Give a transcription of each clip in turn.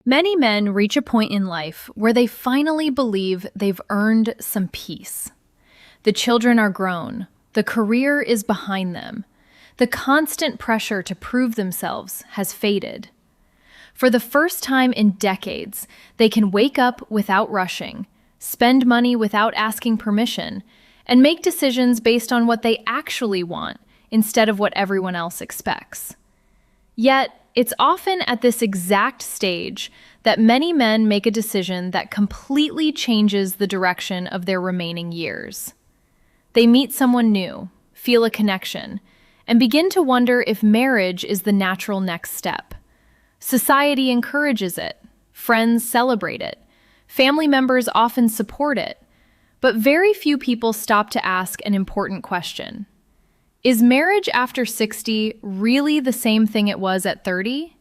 Many men reach a point in life where they finally believe they've earned some peace. The children are grown, the career is behind them, the constant pressure to prove themselves has faded. For the first time in decades, they can wake up without rushing, spend money without asking permission, and make decisions based on what they actually want instead of what everyone else expects. Yet, it's often at this exact stage that many men make a decision that completely changes the direction of their remaining years. They meet someone new, feel a connection, and begin to wonder if marriage is the natural next step. Society encourages it, friends celebrate it, family members often support it, but very few people stop to ask an important question. Is marriage after 60 really the same thing it was at 30?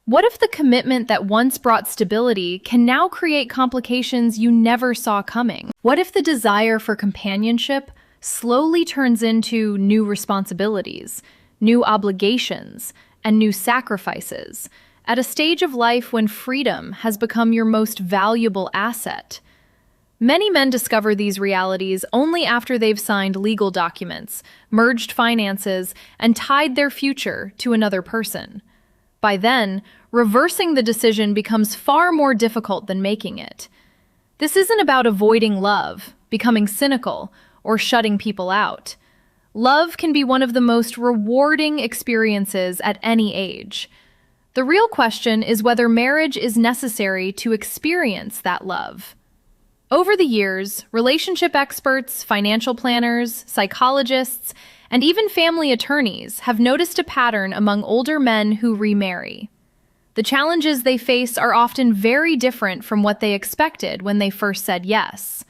What if the commitment that once brought stability can now create complications you never saw coming? What if the desire for companionship slowly turns into new responsibilities, new obligations, and new sacrifices, at a stage of life when freedom has become your most valuable asset? Many men discover these realities only after they've signed legal documents, merged finances, and tied their future to another person. By then, reversing the decision becomes far more difficult than making it. This isn't about avoiding love, becoming cynical, or shutting people out. Love can be one of the most rewarding experiences at any age. The real question is whether marriage is necessary to experience that love. Over the years, relationship experts, financial planners, psychologists, and even family attorneys have noticed a pattern among older men who remarry. The challenges they face are often very different from what they expected when they first said yes.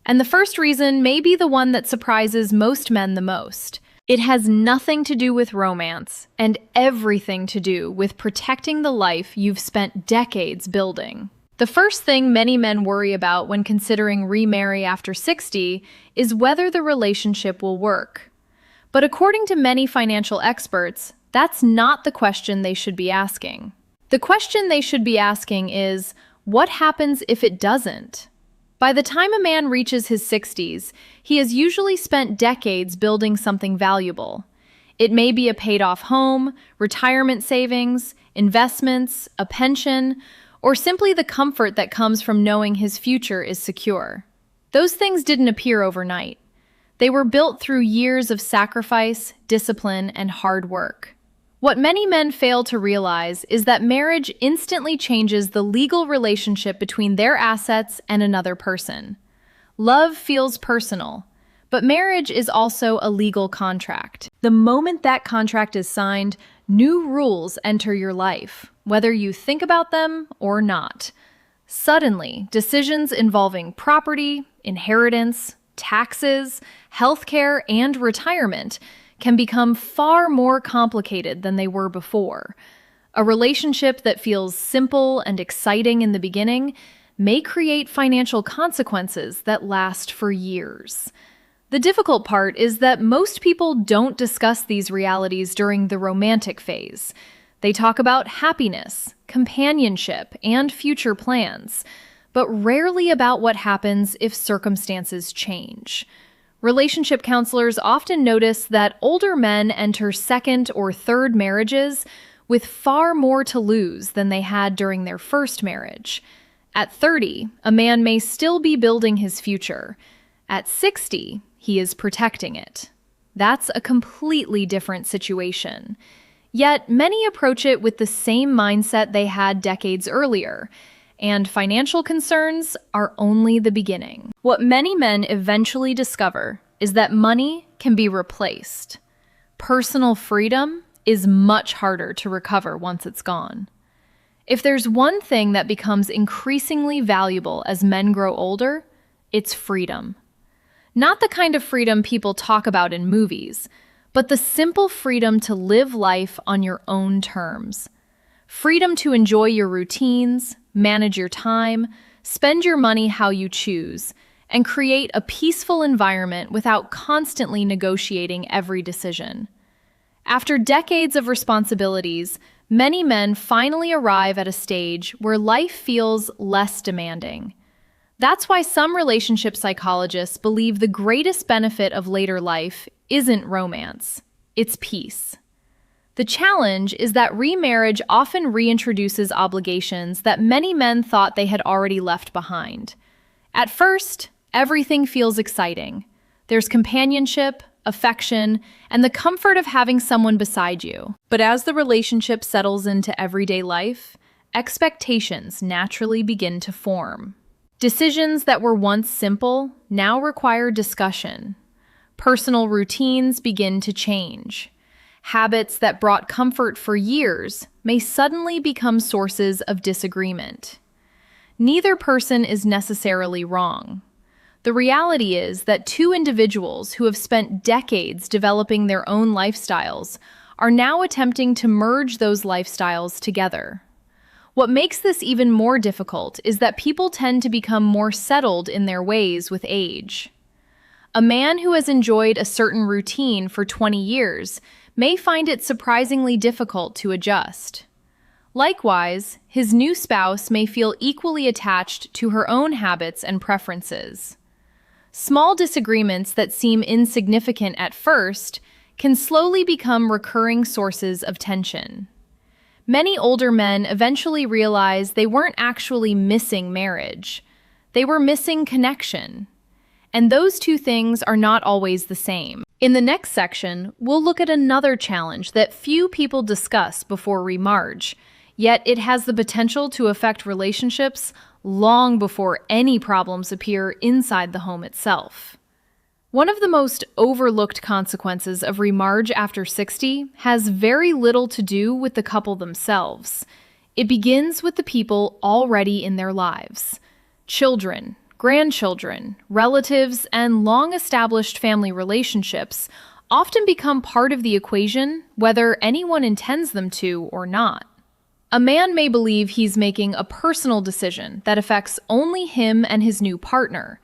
And the first reason may be the one that surprises most men the most. It has nothing to do with romance and everything to do with protecting the life you've spent decades building. The first thing many men worry about when considering remarry after 60 is whether the relationship will work. But according to many financial experts, that's not the question they should be asking. The question they should be asking is, what happens if it doesn't? By the time a man reaches his 60s, he has usually spent decades building something valuable. It may be a paid-off home, retirement savings, investments, a pension, or simply the comfort that comes from knowing his future is secure. Those things didn't appear overnight. They were built through years of sacrifice, discipline, and hard work. What many men fail to realize is that marriage instantly changes the legal relationship between their assets and another person. Love feels personal, but marriage is also a legal contract. The moment that contract is signed, new rules enter your life, whether you think about them or not. Suddenly, decisions involving property, inheritance, taxes, healthcare, and retirement can become far more complicated than they were before. A relationship that feels simple and exciting in the beginning may create financial consequences that last for years. The difficult part is that most people don't discuss these realities during the romantic phase. They talk about happiness, companionship, and future plans, but rarely about what happens if circumstances change. Relationship counselors often notice that older men enter second or third marriages with far more to lose than they had during their first marriage. At 30, a man may still be building his future. At 60, he is protecting it. That's a completely different situation. Yet, many approach it with the same mindset they had decades earlier, and financial concerns are only the beginning. What many men eventually discover is that money can be replaced. Personal freedom is much harder to recover once it's gone. If there's one thing that becomes increasingly valuable as men grow older, it's freedom. Not the kind of freedom people talk about in movies, but the simple freedom to live life on your own terms. Freedom to enjoy your routines, manage your time, spend your money how you choose, and create a peaceful environment without constantly negotiating every decision. After decades of responsibilities, many men finally arrive at a stage where life feels less demanding. That's why some relationship psychologists believe the greatest benefit of later life isn't romance, it's peace. The challenge is that remarriage often reintroduces obligations that many men thought they had already left behind. At first, everything feels exciting. There's companionship, affection, and the comfort of having someone beside you. But as the relationship settles into everyday life, expectations naturally begin to form. Decisions that were once simple now require discussion. Personal routines begin to change. Habits that brought comfort for years may suddenly become sources of disagreement. Neither person is necessarily wrong. The reality is that two individuals who have spent decades developing their own lifestyles are now attempting to merge those lifestyles together. What makes this even more difficult is that people tend to become more settled in their ways with age. A man who has enjoyed a certain routine for 20 years may find it surprisingly difficult to adjust. Likewise, his new spouse may feel equally attached to her own habits and preferences. Small disagreements that seem insignificant at first can slowly become recurring sources of tension. Many older men eventually realize they weren't actually missing marriage. They were missing connection. And those two things are not always the same. In the next section, we'll look at another challenge that few people discuss before remarriage, yet it has the potential to affect relationships long before any problems appear inside the home itself. One of the most overlooked consequences of remarriage after 60 has very little to do with the couple themselves. It begins with the people already in their lives. Children, grandchildren, relatives, and long-established family relationships often become part of the equation, whether anyone intends them to or not. A man may believe he's making a personal decision that affects only him and his new partner,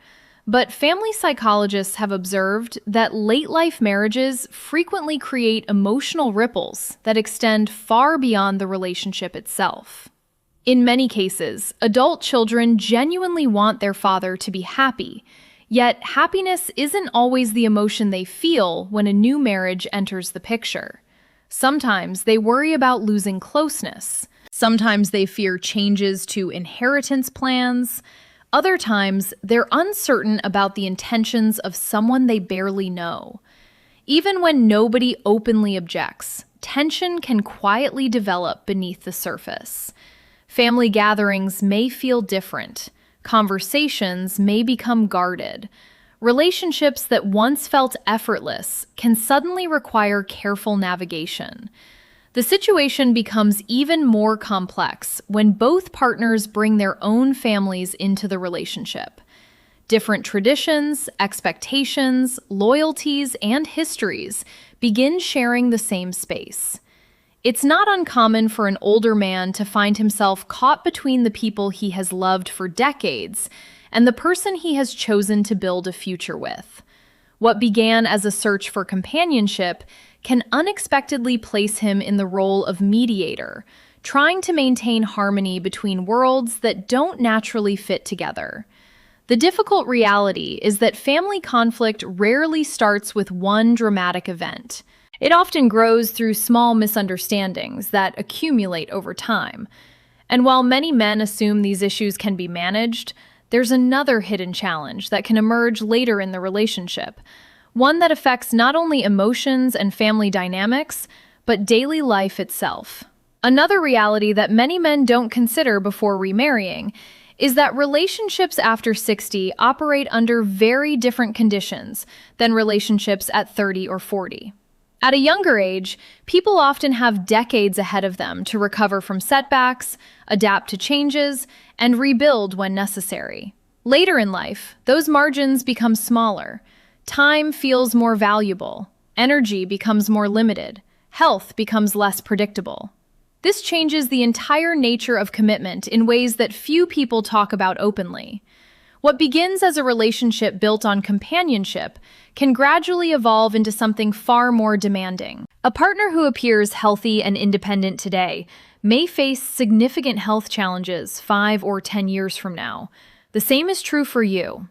but family psychologists have observed that late-life marriages frequently create emotional ripples that extend far beyond the relationship itself. In many cases, adult children genuinely want their father to be happy, yet happiness isn't always the emotion they feel when a new marriage enters the picture. Sometimes they worry about losing closeness. Sometimes they fear changes to inheritance plans. Other times, they're uncertain about the intentions of someone they barely know. Even when nobody openly objects, tension can quietly develop beneath the surface. Family gatherings may feel different. Conversations may become guarded. Relationships that once felt effortless can suddenly require careful navigation. The situation becomes even more complex when both partners bring their own families into the relationship. Different traditions, expectations, loyalties, and histories begin sharing the same space. It's not uncommon for an older man to find himself caught between the people he has loved for decades and the person he has chosen to build a future with. What began as a search for companionship can unexpectedly place him in the role of mediator, trying to maintain harmony between worlds that don't naturally fit together. The difficult reality is that family conflict rarely starts with one dramatic event. It often grows through small misunderstandings that accumulate over time. And while many men assume these issues can be managed, there's another hidden challenge that can emerge later in the relationship, one that affects not only emotions and family dynamics, but daily life itself. Another reality that many men don't consider before remarrying is that relationships after 60 operate under very different conditions than relationships at 30 or 40. At a younger age, people often have decades ahead of them to recover from setbacks, adapt to changes, and rebuild when necessary. Later in life, those margins become smaller. Time feels more valuable. Energy becomes more limited. Health becomes less predictable. This changes the entire nature of commitment in ways that few people talk about openly. What begins as a relationship built on companionship can gradually evolve into something far more demanding. A partner who appears healthy and independent today may face significant health challenges 5 or 10 years from now. The same is true for you.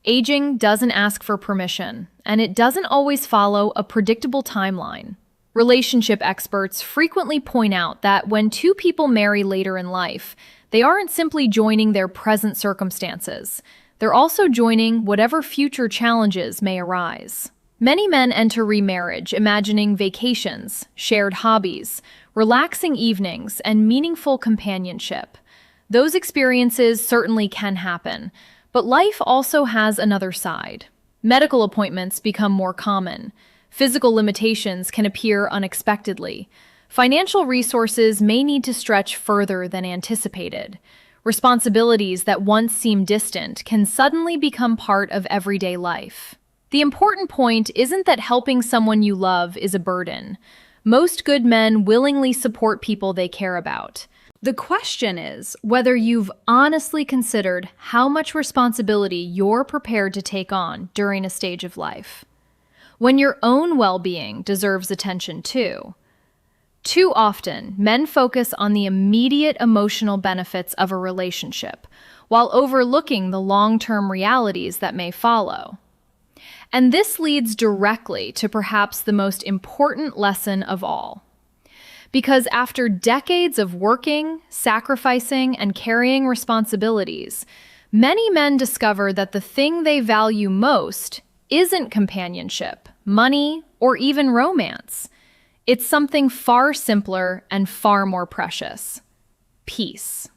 Aging doesn't ask for permission, and it doesn't always follow a predictable timeline. Relationship experts frequently point out that when two people marry later in life, they aren't simply joining their present circumstances. They're also joining whatever future challenges may arise. Many men enter remarriage imagining vacations, shared hobbies, relaxing evenings, and meaningful companionship. Those experiences certainly can happen, but life also has another side. Medical appointments become more common. Physical limitations can appear unexpectedly. Financial resources may need to stretch further than anticipated. Responsibilities that once seemed distant can suddenly become part of everyday life. The important point isn't that helping someone you love is a burden. Most good men willingly support people they care about. The question is whether you've honestly considered how much responsibility you're prepared to take on during a stage of life, when your own well-being deserves attention too. Too often, men focus on the immediate emotional benefits of a relationship, while overlooking the long-term realities that may follow. And this leads directly to perhaps the most important lesson of all. Because after decades of working, sacrificing, and carrying responsibilities, many men discover that the thing they value most isn't companionship, money, or even romance. It's something far simpler and far more precious: peace.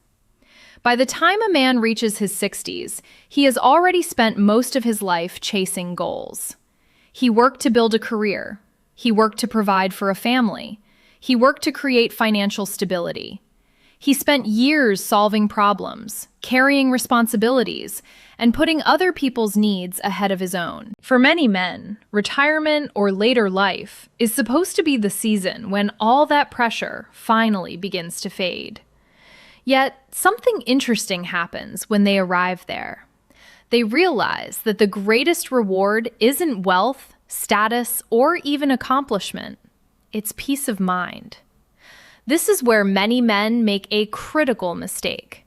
By the time a man reaches his 60s, he has already spent most of his life chasing goals. He worked to build a career. He worked to provide for a family. He worked to create financial stability. He spent years solving problems, carrying responsibilities, and putting other people's needs ahead of his own. For many men, retirement or later life is supposed to be the season when all that pressure finally begins to fade. Yet, something interesting happens when they arrive there. They realize that the greatest reward isn't wealth, status, or even accomplishment. It's peace of mind. This is where many men make a critical mistake.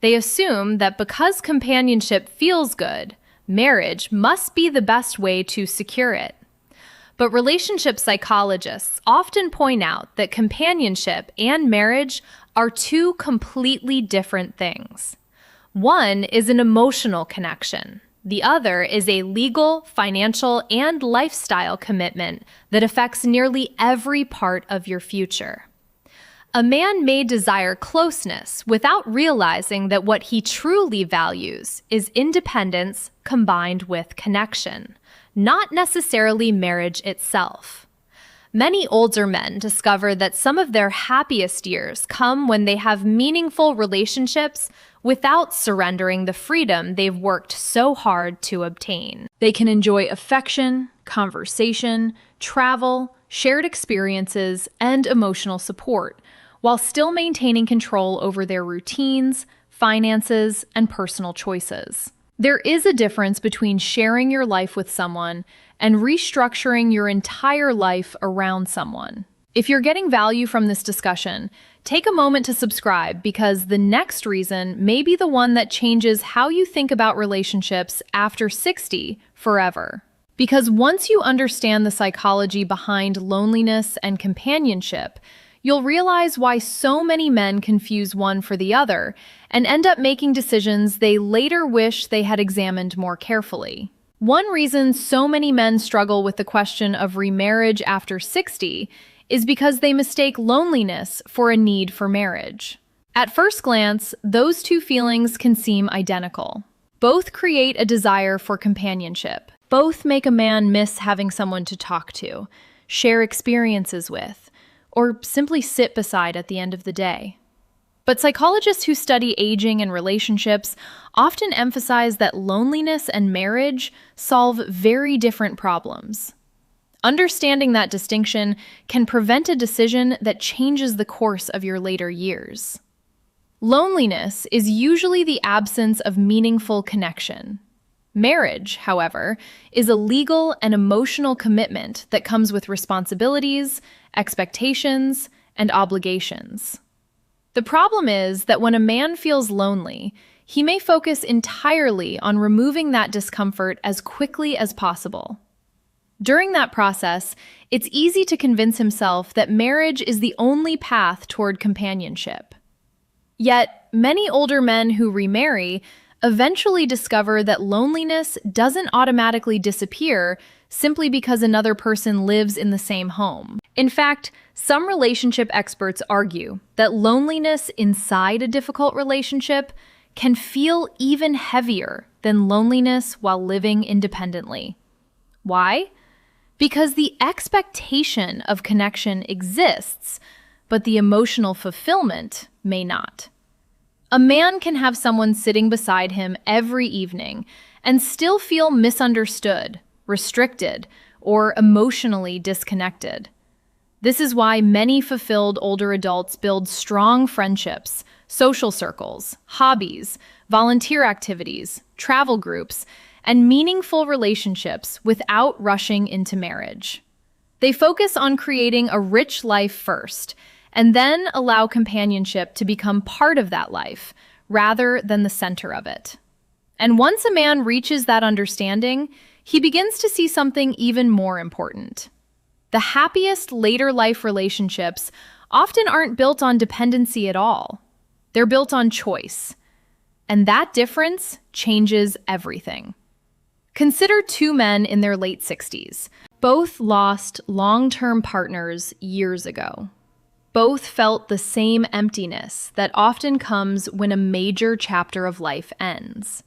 They assume that because companionship feels good, marriage must be the best way to secure it. But relationship psychologists often point out that companionship and marriage are two completely different things. One is an emotional connection. The other is a legal, financial, and lifestyle commitment that affects nearly every part of your future. A man may desire closeness without realizing that what he truly values is independence combined with connection, not necessarily marriage itself. Many older men discover that some of their happiest years come when they have meaningful relationships without surrendering the freedom they've worked so hard to obtain. They can enjoy affection, conversation, travel, shared experiences, and emotional support, while still maintaining control over their routines, finances, and personal choices. There is a difference between sharing your life with someone and restructuring your entire life around someone. If you're getting value from this discussion, take a moment to subscribe, because the next reason may be the one that changes how you think about relationships after 60 forever. Because once you understand the psychology behind loneliness and companionship, you'll realize why so many men confuse one for the other and end up making decisions they later wish they had examined more carefully. One reason so many men struggle with the question of remarriage after 60 is because they mistake loneliness for a need for marriage. At first glance, those two feelings can seem identical. Both create a desire for companionship. Both make a man miss having someone to talk to, share experiences with, or simply sit beside at the end of the day. But psychologists who study aging and relationships often emphasize that loneliness and marriage solve very different problems. Understanding that distinction can prevent a decision that changes the course of your later years. Loneliness is usually the absence of meaningful connection. Marriage, however, is a legal and emotional commitment that comes with responsibilities, expectations, and obligations. The problem is that when a man feels lonely, he may focus entirely on removing that discomfort as quickly as possible. During that process, it's easy to convince himself that marriage is the only path toward companionship. Yet, many older men who remarry eventually discover that loneliness doesn't automatically disappear simply because another person lives in the same home. In fact, some relationship experts argue that loneliness inside a difficult relationship can feel even heavier than loneliness while living independently. Why? Because the expectation of connection exists, but the emotional fulfillment may not. A man can have someone sitting beside him every evening and still feel misunderstood, restricted, or emotionally disconnected. This is why many fulfilled older adults build strong friendships, social circles, hobbies, volunteer activities, travel groups, and meaningful relationships without rushing into marriage. They focus on creating a rich life first, and then allow companionship to become part of that life, rather than the center of it. And once a man reaches that understanding, he begins to see something even more important. The happiest later life relationships often aren't built on dependency at all. They're built on choice. And that difference changes everything. Consider two men in their late 60s. Both lost long-term partners years ago. Both felt the same emptiness that often comes when a major chapter of life ends.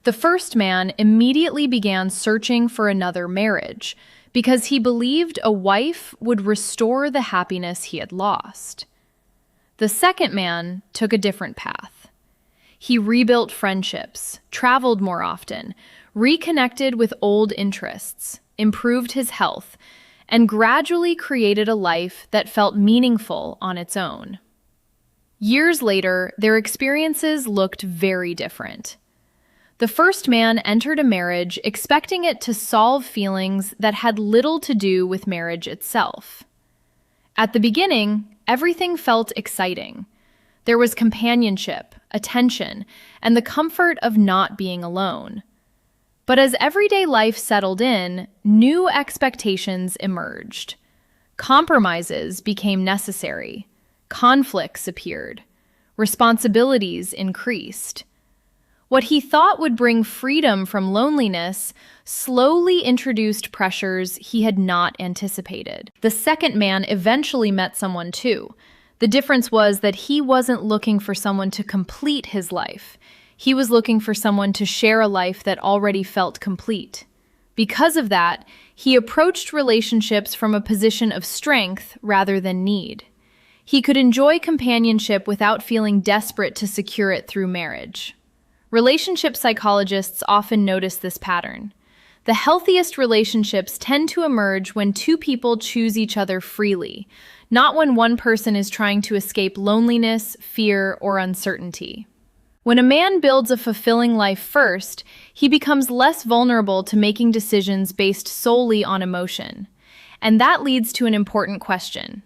The first man immediately began searching for another marriage because he believed a wife would restore the happiness he had lost. The second man took a different path. He rebuilt friendships, traveled more often, reconnected with old interests, improved his health, and gradually created a life that felt meaningful on its own. Years later, their experiences looked very different. The first man entered a marriage expecting it to solve feelings that had little to do with marriage itself. At the beginning, everything felt exciting. There was companionship, attention, and the comfort of not being alone. But as everyday life settled in, new expectations emerged. Compromises became necessary. Conflicts appeared. Responsibilities increased. What he thought would bring freedom from loneliness slowly introduced pressures he had not anticipated. The second man eventually met someone too. The difference was that he wasn't looking for someone to complete his life. He was looking for someone to share a life that already felt complete. Because of that, he approached relationships from a position of strength rather than need. He could enjoy companionship without feeling desperate to secure it through marriage. Relationship psychologists often notice this pattern. The healthiest relationships tend to emerge when two people choose each other freely, not when one person is trying to escape loneliness, fear, or uncertainty. When a man builds a fulfilling life first, he becomes less vulnerable to making decisions based solely on emotion. And that leads to an important question.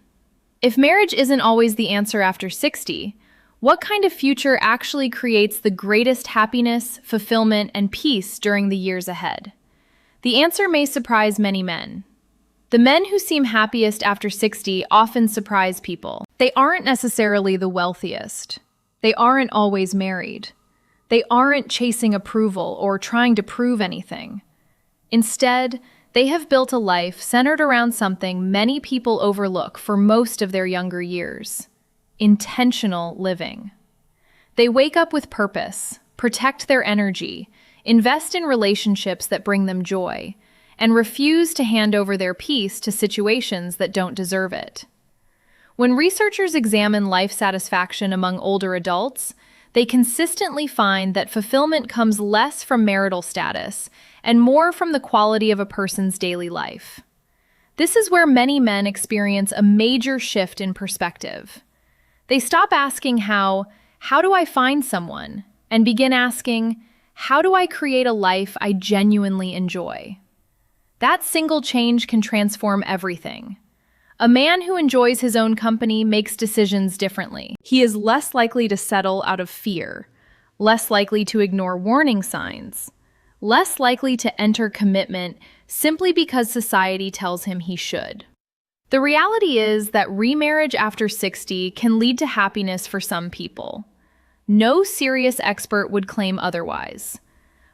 If marriage isn't always the answer after 60, what kind of future actually creates the greatest happiness, fulfillment, and peace during the years ahead? The answer may surprise many men. The men who seem happiest after 60 often surprise people. They aren't necessarily the wealthiest. They aren't always married. They aren't chasing approval or trying to prove anything. Instead, they have built a life centered around something many people overlook for most of their younger years: intentional living. They wake up with purpose, protect their energy, invest in relationships that bring them joy, and refuse to hand over their peace to situations that don't deserve it. When researchers examine life satisfaction among older adults, they consistently find that fulfillment comes less from marital status and more from the quality of a person's daily life. This is where many men experience a major shift in perspective. They stop asking how how do I find someone? And begin asking, how do I create a life I genuinely enjoy? That single change can transform everything. A man who enjoys his own company makes decisions differently. He is less likely to settle out of fear, less likely to ignore warning signs, less likely to enter commitment simply because society tells him he should. The reality is that remarriage after 60 can lead to happiness for some people. No serious expert would claim otherwise.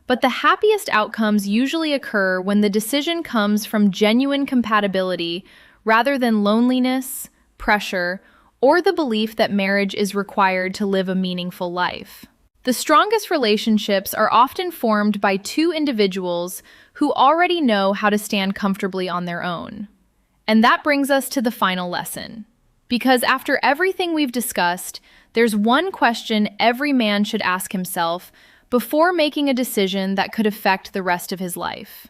But the happiest outcomes usually occur when the decision comes from genuine compatibility rather than loneliness, pressure, or the belief that marriage is required to live a meaningful life. The strongest relationships are often formed by two individuals who already know how to stand comfortably on their own. And that brings us to the final lesson. Because after everything we've discussed, there's one question every man should ask himself before making a decision that could affect the rest of his life.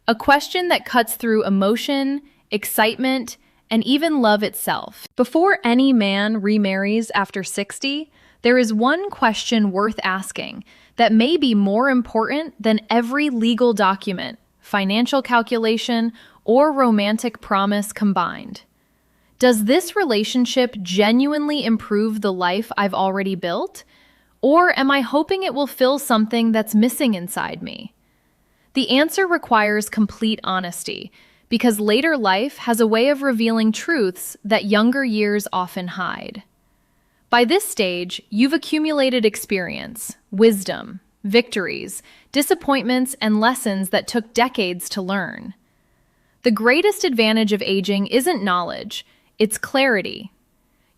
A question that cuts through emotion, excitement, and even love itself. Before any man remarries after 60, there is one question worth asking that may be more important than every legal document, financial calculation, or romantic promise combined. Does this relationship genuinely improve the life I've already built? Or am I hoping it will fill something that's missing inside me? The answer requires complete honesty, because later life has a way of revealing truths that younger years often hide. By this stage, you've accumulated experience, wisdom, victories, disappointments, and lessons that took decades to learn. The greatest advantage of aging isn't knowledge, it's clarity.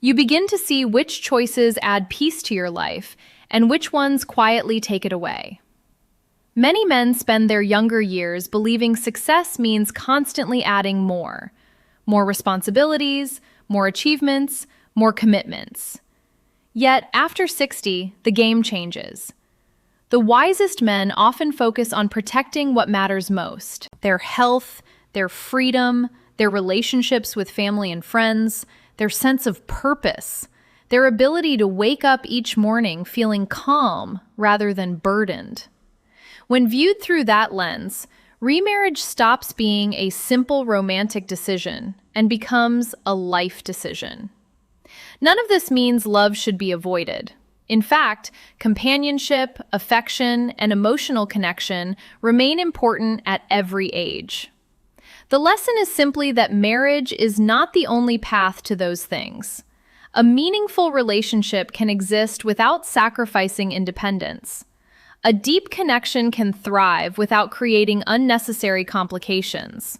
You begin to see which choices add peace to your life and which ones quietly take it away. Many men spend their younger years believing success means constantly adding more responsibilities, more achievements, more commitments. Yet, after 60, the game changes. The wisest men often focus on protecting what matters most: their health, their freedom, their relationships with family and friends, their sense of purpose, their ability to wake up each morning feeling calm rather than burdened. When viewed through that lens, remarriage stops being a simple romantic decision and becomes a life decision. None of this means love should be avoided. In fact, companionship, affection, and emotional connection remain important at every age. The lesson is simply that marriage is not the only path to those things. A meaningful relationship can exist without sacrificing independence. A deep connection can thrive without creating unnecessary complications.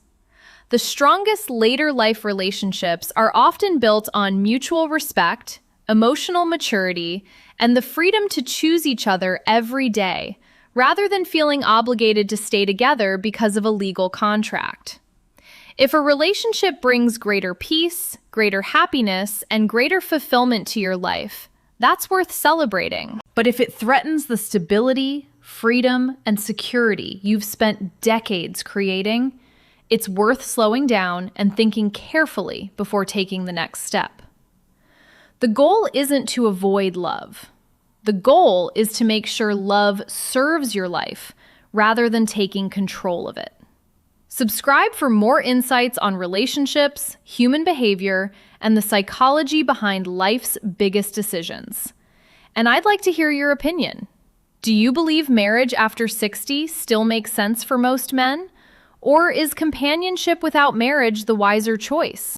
The strongest later life relationships are often built on mutual respect, emotional maturity, and the freedom to choose each other every day, rather than feeling obligated to stay together because of a legal contract. If a relationship brings greater peace, greater happiness, and greater fulfillment to your life, that's worth celebrating. But if it threatens the stability, freedom, and security you've spent decades creating, it's worth slowing down and thinking carefully before taking the next step. The goal isn't to avoid love. The goal is to make sure love serves your life rather than taking control of it. Subscribe for more insights on relationships, human behavior, and the psychology behind life's biggest decisions. And I'd like to hear your opinion. Do you believe marriage after 60 still makes sense for most men? Or is companionship without marriage the wiser choice?